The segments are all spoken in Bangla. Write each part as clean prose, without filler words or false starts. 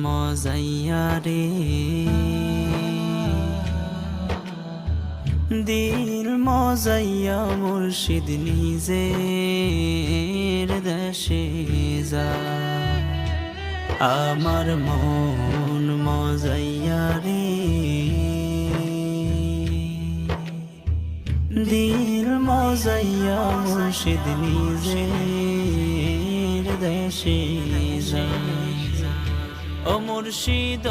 মজাইয়া রে, দিল মজাইয়া মুর্শিদ নিজের দেশে যায়। আমার মন মজাইয়া রে, দিল মজাইয়া মুর্শিদ নিজের দেশে যায়। ও মুর্শিদ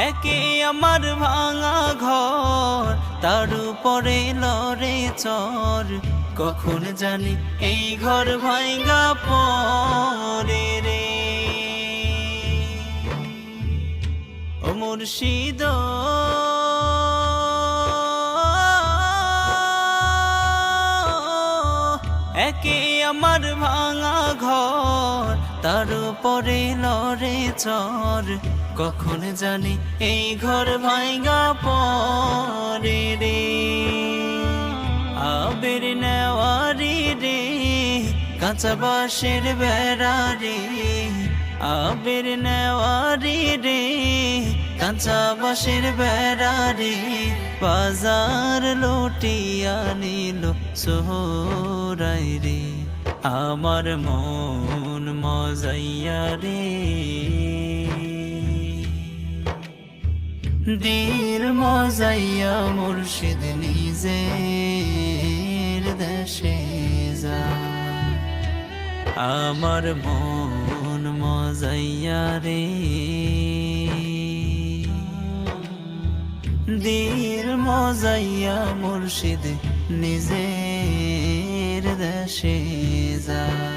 একে আমার ভাঙা ঘর, তার উপরে লড়ে চর, কখন জানি এই ঘর ভাঙা পড়ে রে। ও মুর্শিদ একে আমার ভাঙা ঘর, তার উপরে লড়ে চর, কখন জানি এই ঘর ভাঙা পড়ে রে। আবের নেওয়ারি রে, কাঁচা বাঁশের বেড়া রে, আবের নেওয়ারি রে, কাঁচা বাঁশের বেড়া রে, বাজার লুটিয়া নিল সোহরাই রে। আমার মন মজাইয়া রে, দিল মজাইয়া মুর্শিদ নিজের দেশে যায়। আমার মন মজাইয়া রে, দিল মজাইয়া মুর্শিদ নিজের দেশে যায়।